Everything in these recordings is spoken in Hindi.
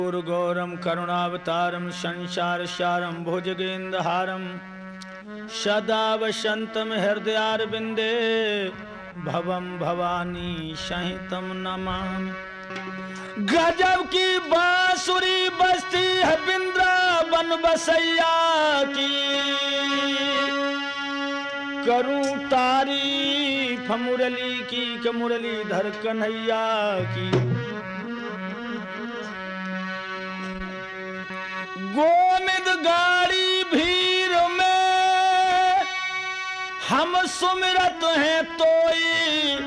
गौरम करुणावतारम संसारसारम भुजगेन्द्रहारम सदा वसंतम हृदयारविंदे भवम भवानी सहितम नमामि। गजब की बांसुरी बजती है वृंदावन बसैया की, करूं तारीफ मुरली की कि मुरलीधर कन्हैया की। गोमिद गाड़ी भीड़ में हम सुमिरत हैं तोई,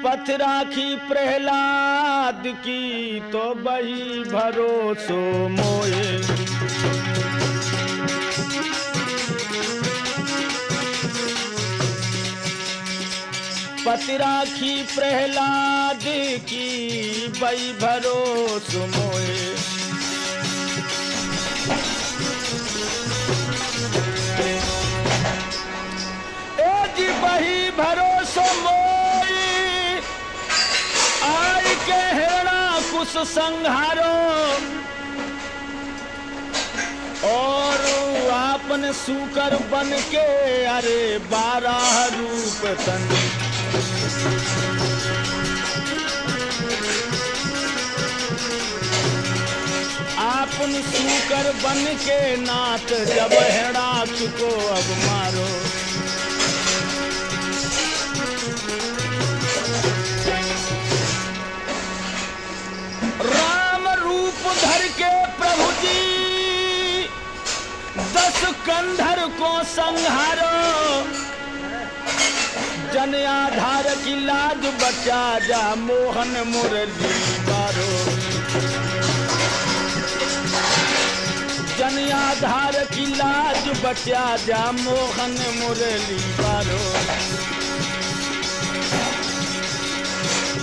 पथ राखी प्रहलाद की तो बही भरोसो मोए। पथ राखी प्रहलाद की बही भरोसो मोए। बही भरोसो मोई, आई के हेड़ा कुछ संहारो, और आपन सूकर बन के अरे 12 रूप तन। आपन सूकर बन के नाथ जब हेड़ा चुको अब मारो। राम रूप धर के प्रभु जी 10 कंधर को संहारो, जन आधार की लाज बचा जा मोहन मुरली बारो। जन आधार की लाज बचा जा मोहन मुरली बारो।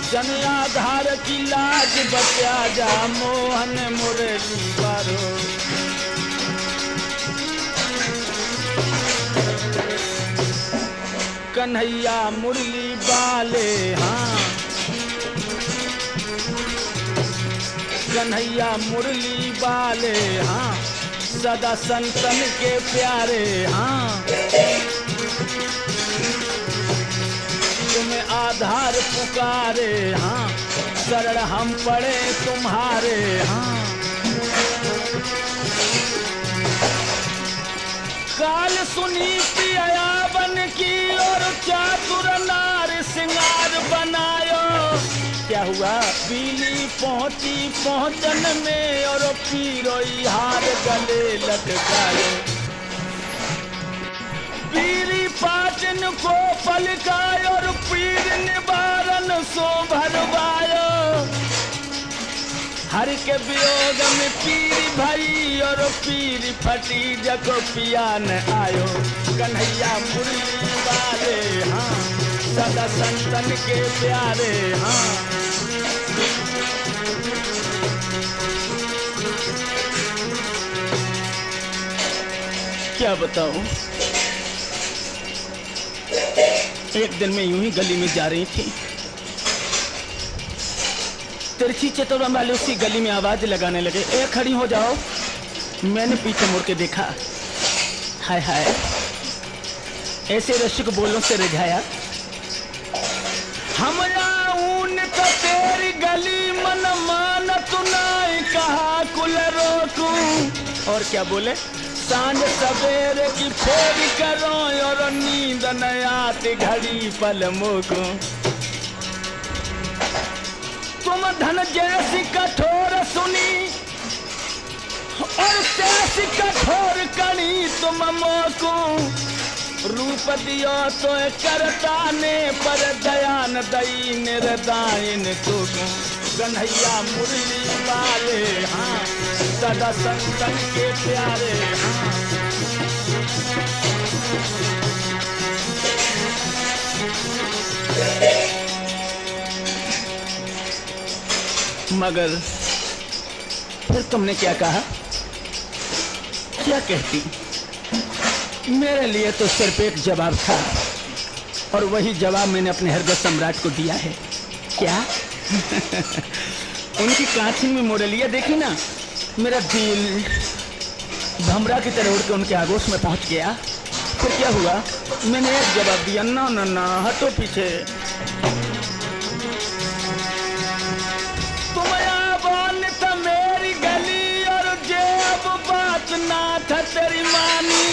जन आधार की लाज बचा जा मोहन मुरली बारो। कन्हैया मुरली बाले हाँ, कन्हैया मुरली बाले हाँ, सदा संतन के प्यारे हाँ। तुम्हें आधार पुकारे हाँ, शरण हम पड़े तुम्हारे हाँ। काल सुनी पियावन की और चातुर नार सिंगार बनायो। क्या हुआ बीली पहुंची पहुंचन में और पीरोई हार गले लटकायो। पीरी पाचन को पलकायो और पीर निवारण सो भरवायो। हर के वियोग में पीरी भई और पीरी फटी जग पियान आयो। कन्हैया मुरली वाले हाँ, सदा संतन के प्यारे हाँ। क्या बताऊं, एक दिन मैं यूं ही गली में जा रही थी, तिरछी चतुरा वाले उसी गली में आवाज लगाने लगे, ए खड़ी हो जाओ। मैंने पीछे मुड़ के देखा, हाय हाय ऐसे रसिक बोलों से रिझाया। हमरा ऊन तो तेरी गली मन मानत नाई कहा कुल रोकूं। और क्या बोले, सांझ सवेरे की फेरी करो और नींद न आती घड़ी पल मोको। तुम धन जैसी कठोर सुनी और तैसी कठोर कणी तुम मोको। रूप दियो तो करता ने पर दयान दई निर्दायन तुको। कन्हैया मुरली वाले हाँ, सदा संतन के प्यारे हाँ। मगर फिर तुमने क्या कहा, क्या कहती? मेरे लिए तो सिर्फ एक जवाब था और वही जवाब मैंने अपने हृदय सम्राट को दिया है। क्या उनकी कांची में मोड़लिया देखी ना, मेरा दिल भमरा की तरह उड़ के उनके आगोश में पहुंच गया। फिर क्या हुआ? मैंने एक जवाब दिया, ना ना ना, हटो पीछे। तुम आबान था मेरी गली और जेब बात ना था तेरी मानी।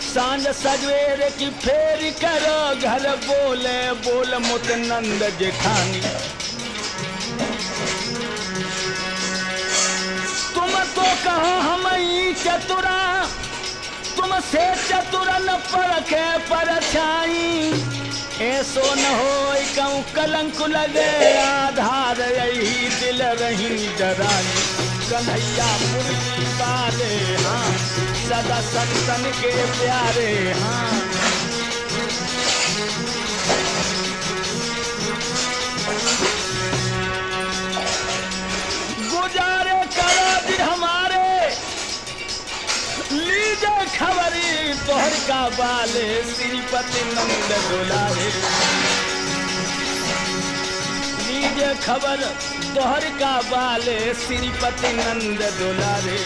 सांझ सजवेरे की फेरी करो घर बोले बोल मुत नंद जेठानी। तुम तो कहो हम ही चतुरा, तुमसे चतुर न परखे परछाई। ऐसो न हो कहूँ कलंक लगे आधार यही दिल रही डराई। कन्हैया मुरली वाले हाँ, सदा संतन के प्यारे हाँ। गुजारे करो जी हमारे, लीजे खबरी तोहर का बाले श्रीपति नंद दुलारे। लीजे खबर तोहर का बाले श्रीपति नंद दुलारे।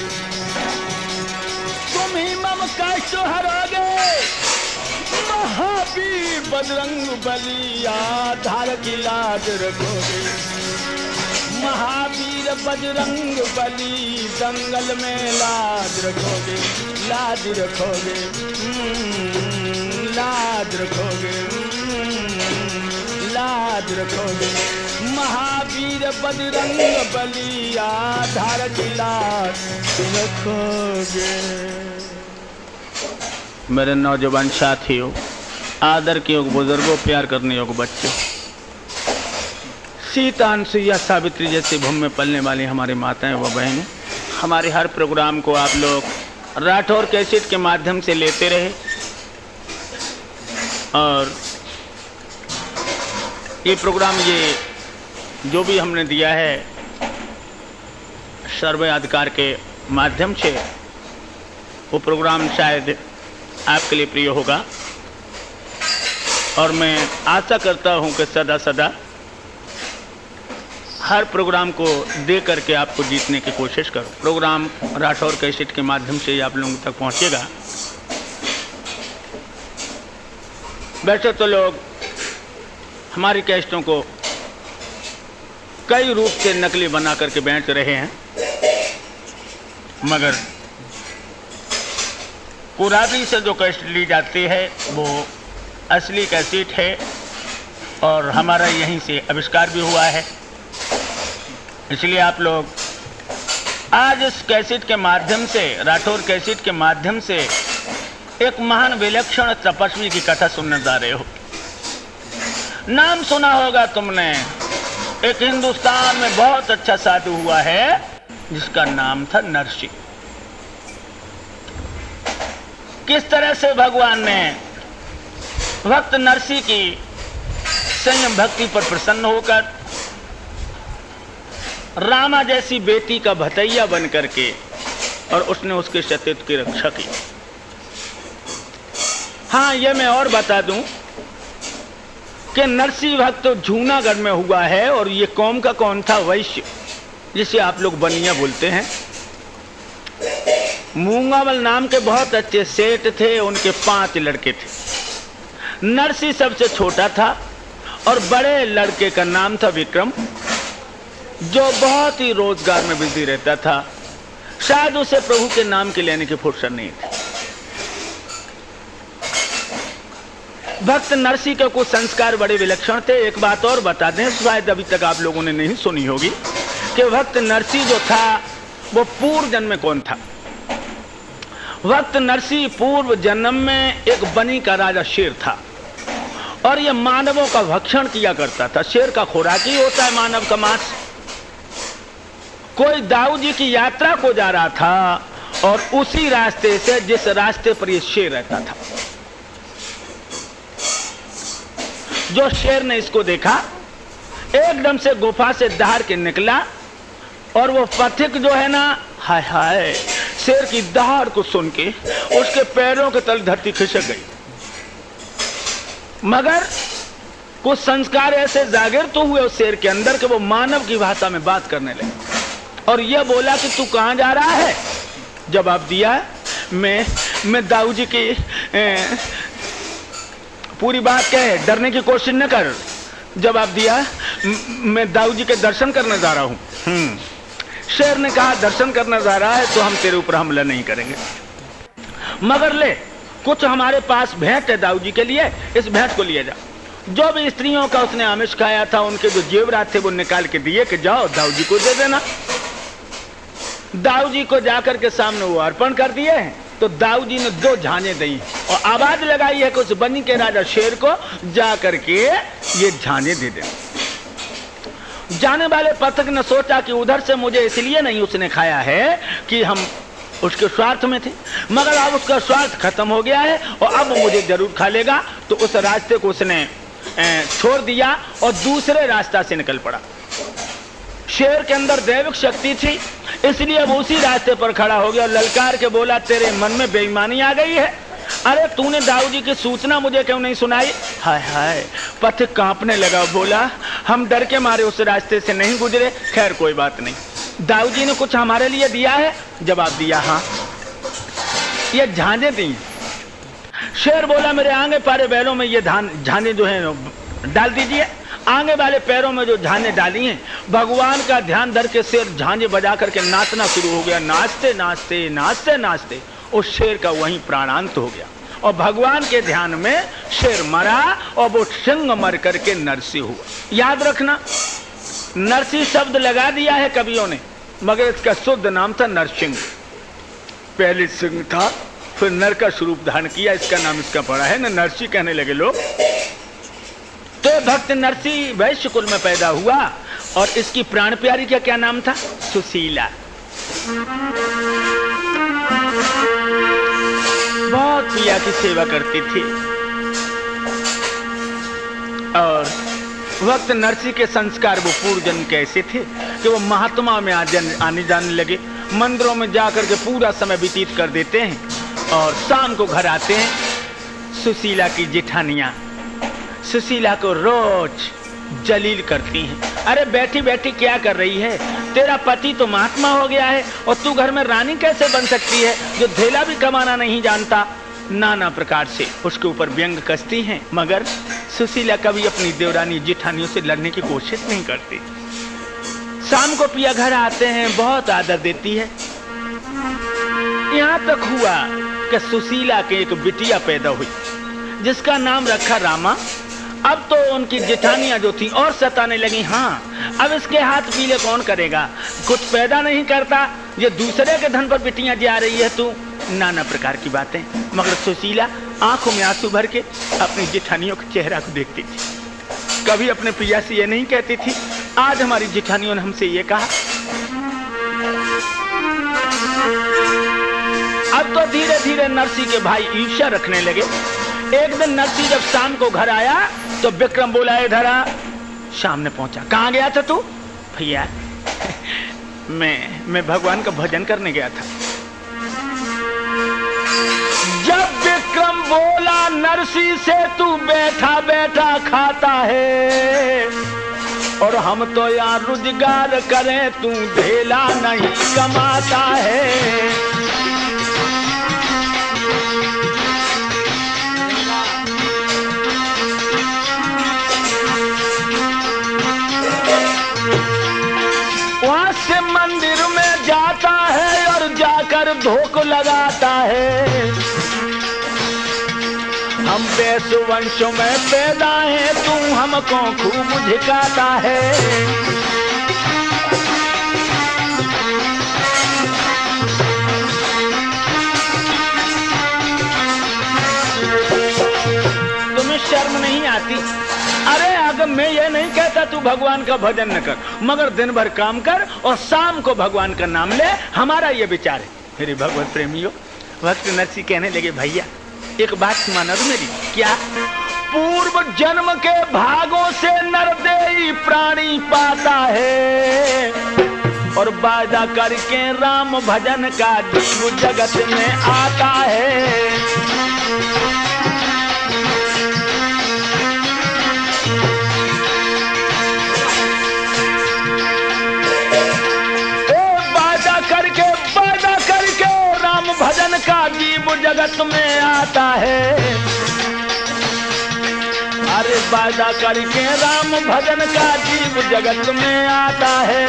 तुम ही मम कष्ट हरोगे महावीर बजरंग बली, आधार की लाज रखोगे। महावीर बजरंग बली दंगल में लाज रखोगे, लाज रखोगे, लाज रखोगे, लाज रखोगे। महावीर बजरंग बली आधार की लाज रखोगे। मेरे नौजवान साथियों, आदर के योग बुजुर्गों, प्यार करने योग बच्चों, सीता अनसुईया सावित्री जैसी भूमि में पलने वाली हमारी माताएं व बहनों, हमारे हर प्रोग्राम को आप लोग राठौर कैसेट के माध्यम से लेते रहे और ये प्रोग्राम ये जो भी हमने दिया है सर्वे अधिकार के माध्यम से, वो प्रोग्राम शायद आपके लिए प्रिय होगा और मैं आशा करता हूं कि सदा सदा हर प्रोग्राम को दे करके आपको जीतने की कोशिश करो। प्रोग्राम राठौर कैसेट के माध्यम से आप लोगों तक पहुंचेगा। वैसे तो लोग हमारी कैसेटों को कई रूप से नकली बना करके बेच रहे हैं, मगर पुरानी से जो कैसेट ली जाती है वो असली कैसेट है और हमारा यहीं से आविष्कार भी हुआ है। इसलिए आप लोग आज इस कैसेट के माध्यम से, राठौर कैसेट के माध्यम से एक महान विलक्षण तपस्वी की कथा सुनने जा रहे हो। नाम सुना होगा तुमने, एक हिंदुस्तान में बहुत अच्छा साधु हुआ है जिसका नाम था नरसी। किस तरह से भगवान ने भक्त नरसी की संयम भक्ति पर प्रसन्न होकर रामा जैसी बेटी का भतैया बन करके और उसने उसके सतीत्व की रक्षा की। हाँ, ये मैं और बता दूं कि नरसी भक्त जूनागढ़ में हुआ है और ये कौम का कौन था? वैश्य, जिसे आप लोग बनिया बोलते हैं। मूंगावल नाम के बहुत अच्छे सेठ थे, उनके 5 लड़के थे। नरसी सबसे छोटा था और बड़े लड़के का नाम था विक्रम, जो बहुत ही रोजगार में बिजी रहता था। शायद उसे प्रभु के नाम के लेने की फुर्सत नहीं थी। भक्त नरसी के कुछ संस्कार बड़े विलक्षण थे। एक बात और बता दें, शायद अभी तक आप लोगों ने नहीं सुनी होगी कि भक्त नरसी जो था वो पूर्व जन्म में कौन था। भक्त नरसी पूर्व जन्म में एक बनी का राजा शेर था और ये मानवों का भक्षण किया करता था। शेर का खुराक ही होता है मानव का मांस। कोई दाऊ जी की यात्रा को जा रहा था और उसी रास्ते से जिस रास्ते पर ये शेर रहता था, जो शेर ने इसको देखा एकदम से गुफा से दहाड़ के निकला और वो पथिक जो है ना, हाय हाय, शेर की दहाड़ को सुन के उसके पैरों के तल धरती खिसक गई। मगर कुछ संस्कार ऐसे जागिर तो हुए उस शेर के अंदर कि वो मानव की भाषा में बात करने लगे और यह बोला कि तू कहां जा रहा है? जवाब दिया, मैं दाऊ जी की पूरी बात कहे, डरने की कोशिश न कर। जवाब दिया, मैं दाऊ जी के दर्शन करने जा रहा हूं। शेर ने कहा, दर्शन करने जा रहा है तो हम तेरे ऊपर हमला नहीं करेंगे, मगर ले कुछ हमारे पास भेंट है दाऊ जी के लिए, इस भेंट को लिए जा। जो भी स्त्रियों का उसने आमिष खाया था उनके जो जेवरात थे वो निकाल के दिए कि जाओ दाऊ जी को दे देना। दाऊ जी को जाकर के सामने वो अर्पण कर दिए हैं। तो दाऊ जी ने 2 झाने दी और आवाज लगाई है कि उस बनी के राजा शेर को जाकर के ये झाने दे दे। जाने वाले पथिक ने सोचा कि उधर से मुझे इसलिए नहीं उसने खाया है कि हम उसके स्वार्थ में थे, मगर अब उसका स्वार्थ खत्म हो गया है और अब मुझे जरूर खा लेगा। तो उस रास्ते को उसने छोड़ दिया और दूसरे रास्ता से निकल पड़ा। शेर के अंदर दैविक शक्ति थी, इसलिए वो उसी रास्ते पर खड़ा हो गया और ललकार के बोला, तेरे मन में बेईमानी आ गई है? अरे तूने दाऊ जी की सूचना मुझे क्यों नहीं सुनाई? हाय हाय, पथिक कांपने लगा, बोला, हम डर के मारे उस रास्ते से नहीं गुजरे। खैर कोई बात नहीं, दाऊ जी ने कुछ हमारे लिए दिया है? जवाब दिया, हाँ, ये झांझे दी। शेर बोला, मेरे आगे पारे बैलों में ये झांझे जो है डाल दीजिए। आगे वाले पैरों में जो झांझे डाली हैं, भगवान का ध्यान धर के शेर झांझे बजा करके नाचना शुरू हो गया। नाचते नाचते नाचते नाचते उस शेर का वहीं प्राणांत हो गया और भगवान के ध्यान में शेर मरा और वो सिंह मर करके नरसिंह हुआ। याद रखना, नरसिंह शब्द लगा दिया है कवियों ने, मगर इसका शुद्ध नाम था नरसिंह। पहले सिंह था, फिर नर का स्वरूप धारण किया, इसका नाम इसका पड़ा है ना, नरसिंह कहने लगे लोग। तो भक्त नरसिंह वैश्य कुल में पैदा हुआ और इसकी प्राण प्यारी का क्या नाम था? सुशीला। बहुत पिया की सेवा करती थी और भक्त नरसिंह के संस्कार वो पूर्व जन्म के ऐसे थे कि वो महात्मा में आने जाने लगे। मंदिरों में जाकर के पूरा समय व्यतीत कर देते हैं और शाम को घर आते हैं। सुशीला की जेठानियां सुशीला को रोज जलील करती हैं। अरे बैठी बैठी क्या कर रही है? तेरा पति तो महात्मा हो गया है और तू घर में रानी कैसे बन सकती है, जो धेला भी कमाना नहीं जानता? नाना प्रकार से उसके ऊपर व्यंग कसती हैं, मगर सुशीला कभी अपनी देवरानी जेठानियों से लड़ने की कोशिश नहीं करती। शाम को पिया घर आते हैं, बहुत आदर देती है। यहाँ तक हुआ कि सुशीला के एक बिटिया पैदा हुई जिसका नाम रखा रामा। अब तो उनकी जेठानियां जो थी और सताने लगी, हाँ अब इसके हाथ पीले कौन करेगा, कुछ पैदा नहीं करता, ये दूसरे के धन पर बिटियां जा रही है तू, नाना प्रकार की बातें। मगर सुशीला आंखों में आंसू भर के अपनी जेठानियों के चेहरा को देखती थी। कभी अपने प्रिया से ये नहीं कहती थी। आज हमारी जेठानियों ने हमसे ये कहा। अब तो धीरे धीरे नरसिंह के भाई ईर्ष्या रखने लगे। एक दिन नरसिंह जब शाम को घर आया तो विक्रम बोला, इधर आ। शाम ने पहुंचा। कहाँ गया था तू? भैया मैं भगवान का भजन करने गया था। जब विक्रम बोला नरसिंह से, तू बैठा बैठा खाता है और हम तो यार रोजगार करें, तू ढेला नहीं कमाता है। वहां से मंदिर में जाता है और जाकर धोख लगाता है। हम वंशों में पैदा है, तू हमको खूब झिकाता है। तुम्हें शर्म नहीं आती? अरे अगर मैं ये नहीं कहता तू भगवान का भजन न कर, मगर दिन भर काम कर और शाम को भगवान का नाम ले, हमारा ये विचार है। मेरे भगवत प्रेमियों, भक्त नरसिंह कहने लगे, भैया एक बात मानो मेरी। क्या? पूर्व जन्म के भागों से नरदेही प्राणी पाता है और वादा करके राम भजन का जीव जगत में आता है। जीव जगत में आता है। अरे वादा करके राम भजन का जीव जगत में आता है।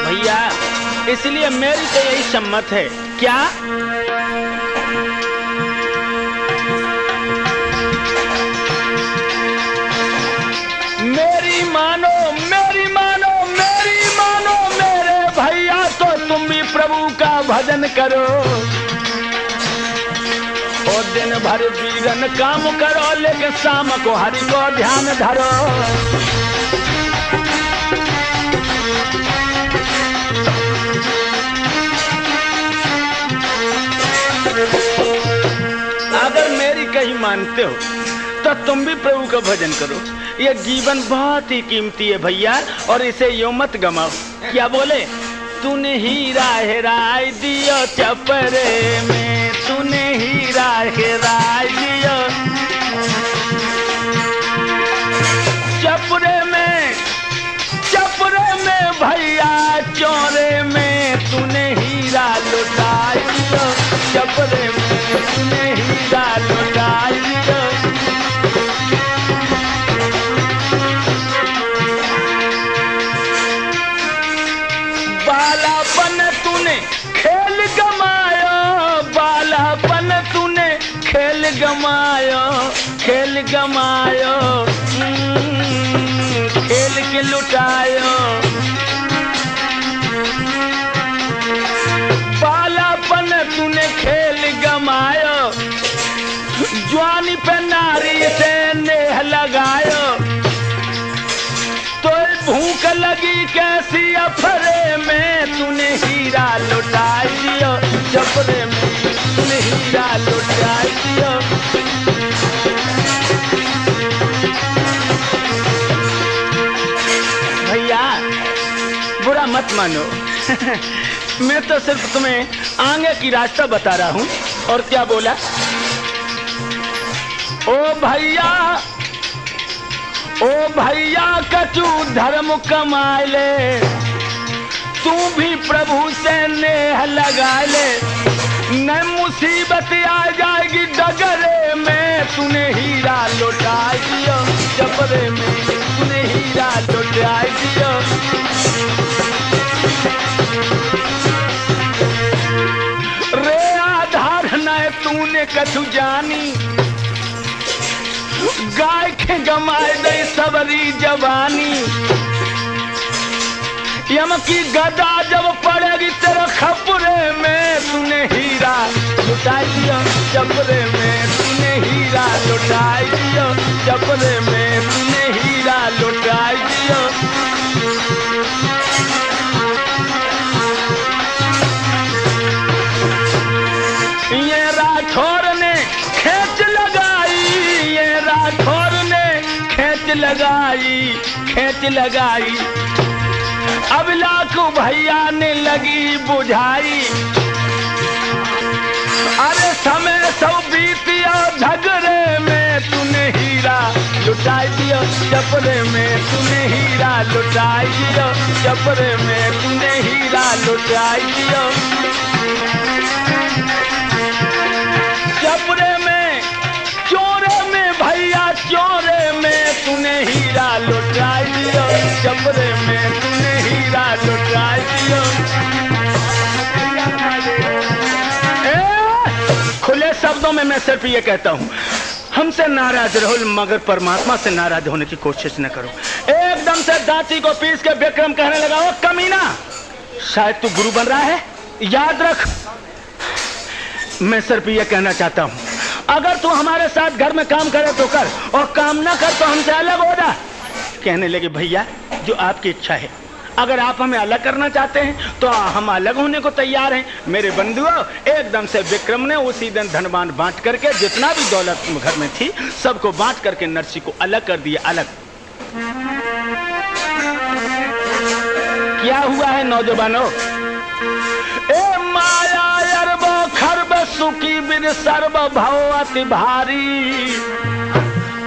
भैया इसलिए मेरी तो यही सम्मत है। क्या मेरी मानो मेरी मानो मेरी मानो मेरे भैया, तो तुम भी प्रभु का भजन करो और दिन भर वीरन काम करो, लेकिन शाम को हरि को ध्यान धरो। अगर मेरी कहीं मानते हो तो तुम भी प्रभु का भजन करो। ये जीवन बहुत ही कीमती है भैया, और इसे यूं मत गमाओ। क्या बोले? तूने हीरा हेराय दियो चपरे में, तूने हीरा हेराय दियो चपरे में, चपरे में भैया चोरे में, तूने हीरा लुटाय दियो चपरे में, तूने हीरा लुटाय दियो। बालापन तूने खेल गमायो, बालापन तूने खेल गमायो, खेल गमायो, खेल के लुटायो। बालापन तूने खेल गमायो, जवानी पे नारी से नेह लगायो, तो भूख लगी कैसी अफरे में, तूने हीरा लुटाई दियो चपरे में, तूने हीरा लुटाई दियो। भैया बुरा मत मानो मैं तो सिर्फ तुम्हें आगे की रास्ता बता रहा हूँ। और क्या बोला? ओ भैया कछु धर्म कमाए ले, तू भी प्रभु से नेह लगा ले, न मुसीबत आ जाएगी डगरे में, तूने हीरा लुटाई दियो चपरे में, तूने हीरा लुटाई दियो। रे आधार न तूने कछु जानी, गाय के गमाए दे सबरी जवानी, यम की गदा जब पड़ेगी तेरे खपरे में, तूने हीरा लुटाई दियो चपरे में, तूने हीरा लुटाई दियो चपरे में, तूने हीरा लुटाई दियो। ये राठौर ने खेच लगाई, ये राठौर ने खेच लगाई, खेच लगाई, अब लाखू भैया ने लगी बुझाई। अरे समय सब बीतिया झगड़े में, तूने हीरा लुटाई दियो चपरे में, तूने हीरा लुटाई दियो चपरे में, तूने हीरा लुटाई दियो चपरे में, चोरे में भैया चोरे में, तूने हीरा लुटाई दियो चपरे में, तूने हीरा लुटाई दियो। खुले शब्दों में मैं सिर्फ ये कहता हूँ, हमसे नाराज रहो मगर परमात्मा से नाराज होने की कोशिश न करो। एकदम से दांती को पीस के विक्रम कहने लगा, ओ कमीना, शायद तू गुरु बन रहा है, याद रख। मैं सिर्फ ये कहना चाहता हूँ, अगर तू हमारे साथ घर में काम करे तो कर, और काम ना कर तो हमसे अलग हो जा। कहने लगे, भैया जो आपकी इच्छा है, अगर आप हमें अलग करना चाहते हैं तो हम अलग होने को तैयार हैं। मेरे बंधुओं, एकदम से विक्रम ने उसी दिन धनवान बांट करके जितना भी दौलत घर में थी सबको बांट करके नरसी को अलग कर दिया। अलग क्या हुआ है नौजवानों? ए माया अरब खरब सुखी बिन सर्व भव अति भारी,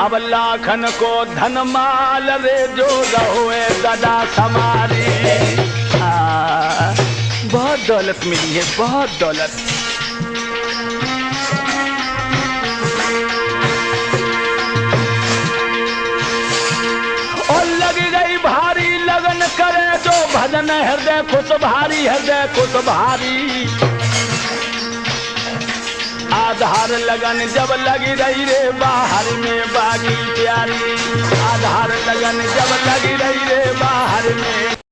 अब लाखन को धन माल रे जो रहोए गदा समारी। बहुत दौलत मिली है, बहुत दौलत। और लगी गई भारी लगन करे जो भजन हृदय खुश भारी, हृदय खुश भारी। आधार लगन जब लगी रही रे बाहर में बागी प्यारी, आधार लगन जब लगी रही रे बाहर में।